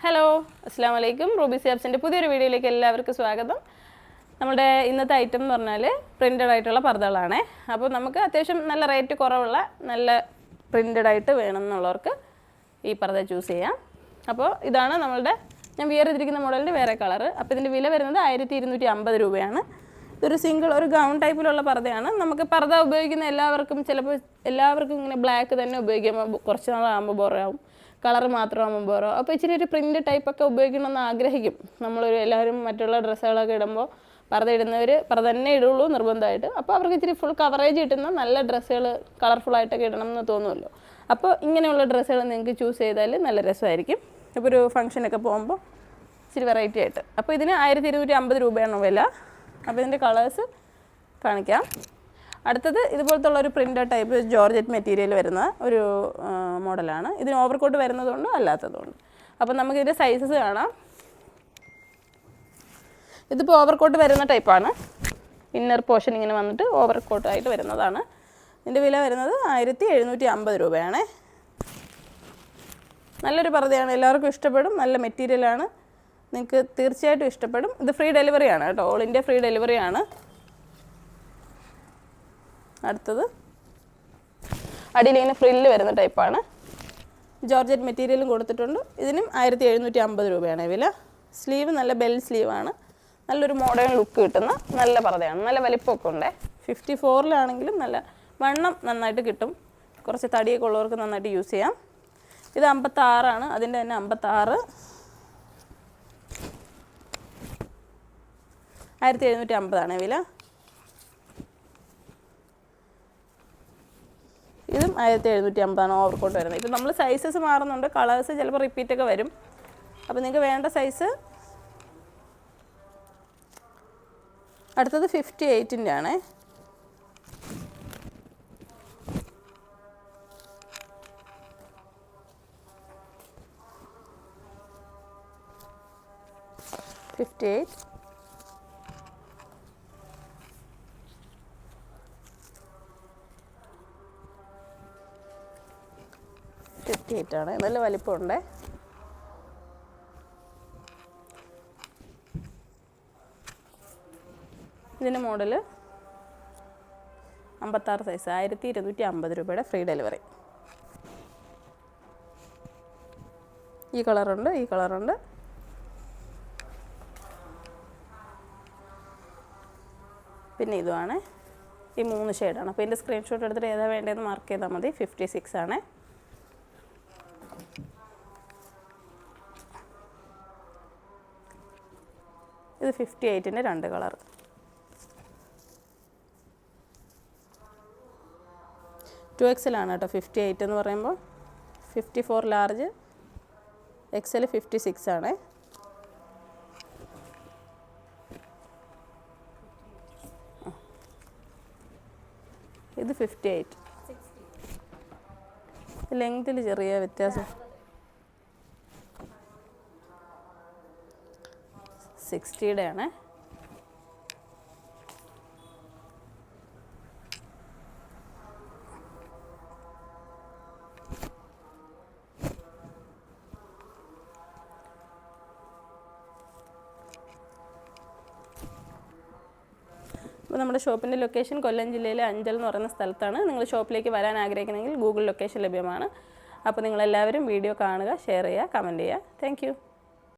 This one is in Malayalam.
ഹലോ അസ്സലാമു അലൈക്കും റൂബി സിയാബ്സിൻ്റെ പുതിയൊരു വീഡിയോയിലേക്ക് എല്ലാവർക്കും സ്വാഗതം. നമ്മുടെ ഇന്നത്തെ ഐറ്റം എന്ന് പറഞ്ഞാൽ പ്രിൻ്റഡ് ആയിട്ടുള്ള പർദ്ദകളാണ്. അപ്പോൾ നമുക്ക് അത്യാവശ്യം നല്ല റേറ്റ് കുറവുള്ള നല്ല പ്രിൻ്റഡ് ആയിട്ട് വേണം എന്നുള്ളവർക്ക് ഈ പർദ്ദ ചൂസ് ചെയ്യാം. അപ്പോൾ ഇതാണ് നമ്മളുടെ ഞാൻ വിയർ ചെയ്തിരിക്കുന്ന മോഡലിൻ്റെ വേറെ കളറ്. അപ്പോൾ ഇതിൻ്റെ വില വരുന്നത് 1250 രൂപയാണ്. ഇതൊരു സിംഗിൾ ഒരു ഗൗൺ ടൈപ്പിലുള്ള പർദ്ദയാണ്. നമുക്ക് പർദ്ദ ഉപയോഗിക്കുന്ന എല്ലാവർക്കും ഇങ്ങനെ ബ്ലാക്ക് തന്നെ ഉപയോഗിക്കുമ്പോൾ കുറച്ച് നാളാകുമ്പോൾ ബോറാവും, കളർ മാത്രമാകുമ്പോൾ ബോറോ. അപ്പോൾ ഇച്ചിരി ഒരു പ്രിൻ്റ് ടൈപ്പൊക്കെ ഉപയോഗിക്കണമെന്ന് ആഗ്രഹിക്കും. എല്ലാവരും മറ്റുള്ള ഡ്രസ്സുകളൊക്കെ ഇടുമ്പോൾ പർദ്ദ ഇടുന്നവർ പർദ്ദ തന്നെ ഇടുള്ളൂ നിർബന്ധമായിട്ട്. അപ്പോൾ അവർക്ക് ഇച്ചിരി ഫുൾ കവറേജ് കിട്ടുന്ന നല്ല ഡ്രസ്സുകൾ കളർഫുള്ളായിട്ടൊക്കെ ഇടണം എന്ന് തോന്നുമല്ലോ. അപ്പോൾ ഇങ്ങനെയുള്ള ഡ്രസ്സുകൾ നിങ്ങൾക്ക് ചൂസ് ചെയ്താൽ നല്ല രസമായിരിക്കും. ഇപ്പോൾ ഒരു ഫംഗ്ഷനൊക്കെ പോകുമ്പോൾ ഇച്ചിരി വെറൈറ്റി ആയിട്ട്. അപ്പോൾ ഇതിന് 1250 രൂപയാണ് വില. അപ്പോൾ ഇതിൻ്റെ കളേഴ്സ് കാണിക്കാം. അടുത്തത് ഇതുപോലത്തെ ഒരു പ്രിൻ്റഡ് ടൈപ്പ് ജോർജറ്റ് മെറ്റീരിയൽ വരുന്ന ഒരു മോഡലാണ്. ഇതിന് ഓവർകോട്ട് വരുന്നതുകൊണ്ട് അല്ലാത്തതുകൊണ്ട്. അപ്പോൾ നമുക്കിതിൻ്റെ സൈസസ് കാണാം. ഇതിപ്പോൾ ഓവർകോട്ട് വരുന്ന ടൈപ്പാണ്. ഇന്നർ പോർഷൻ ഇങ്ങനെ വന്നിട്ട് ഓവർകോട്ടായിട്ട് വരുന്നതാണ്. ഇതിൻ്റെ വില വരുന്നത് 1750 രൂപയാണ്. നല്ലൊരു പർദ്ദയാണ്, എല്ലാവർക്കും ഇഷ്ടപ്പെടും. നല്ല മെറ്റീരിയലാണ്, നിങ്ങൾക്ക് തീർച്ചയായിട്ടും ഇഷ്ടപ്പെടും. ഇത് ഫ്രീ ഡെലിവറിയാണ് കേട്ടോ, ഓൾ ഇന്ത്യ ഫ്രീ ഡെലിവറിയാണ്. അടുത്തത് അടിയിലിങ്ങനെ ഫ്രില്ല് വരുന്ന ടൈപ്പാണ്. ജോർജറ്റ് മെറ്റീരിയലും കൊടുത്തിട്ടുണ്ട്. ഇതിനും 1750 രൂപയാണ് വില. സ്ലീവ് നല്ല ബെൽ സ്ലീവാണ്. നല്ലൊരു മോഡേൺ ലുക്ക് കിട്ടുന്ന നല്ല പർദ്ദയാണ്. നല്ല വലിപ്പമൊക്കെ ഉണ്ട്. 54-ലാണെങ്കിലും നല്ല വണ്ണം നന്നായിട്ട് കിട്ടും. കുറച്ച് തടിയൊക്കെ ഉള്ളവർക്ക് നന്നായിട്ട് യൂസ് ചെയ്യാം. ഇത് 56ആണ്, അതിൻ്റെ തന്നെ 56 1750 വില. ഇതും 1750 ഓവർകോട്ട് വരുന്നത്. ഇപ്പോൾ നമ്മൾ സൈസസ് മാറുന്നുണ്ട്, കളേഴ്സ് ചിലപ്പോൾ റിപ്പീറ്റൊക്കെ വരും. അപ്പോൾ നിങ്ങൾക്ക് വേണ്ട സൈസ്. അടുത്തത് 58-ൻ്റെ ആണ്. ആണ്. നല്ല വലിപ്പമുണ്ട്. ഇതിൻ്റെ മോഡൽ 56 സൈസ്, 1250 രൂപയുടെ ഫ്രീ ഡെലിവറി. ഈ കളറുണ്ട്. പിന്നെ ഇതുമാണ്. ഈ 3 ഷെയ്ഡാണ്. അപ്പോൾ ഇതിൻ്റെ സ്ക്രീൻഷോട്ട് എടുത്തിട്ട് ഏതാ വേണ്ടതെന്ന് മാർക്ക് ചെയ്താൽ മതി. 56 ആണ്. ഇത് 58-ൻ്റെ 2 കളർ. XL ആണ് കേട്ടോ 58 എന്ന് പറയുമ്പോൾ. 54 ലാർജ്, XL 56 ആണ്. ഇത് 58. ലെങ്ത്തിൽ ചെറിയ വ്യത്യാസം. 60-യുടെ ആണ്. അപ്പോൾ നമ്മുടെ ഷോപ്പിൻ്റെ ലൊക്കേഷൻ കൊല്ലം ജില്ലയിലെ അഞ്ചൽ എന്ന് പറയുന്ന സ്ഥലത്താണ്. നിങ്ങൾ ഷോപ്പിലേക്ക് വരാൻ ആഗ്രഹിക്കുന്നെങ്കിൽ ഗൂഗിൾ ലൊക്കേഷൻ ലഭ്യമാണ്. അപ്പോൾ നിങ്ങളെല്ലാവരും വീഡിയോ കാണുക, ഷെയർ ചെയ്യുക, കമൻറ്റ് ചെയ്യുക. താങ്ക്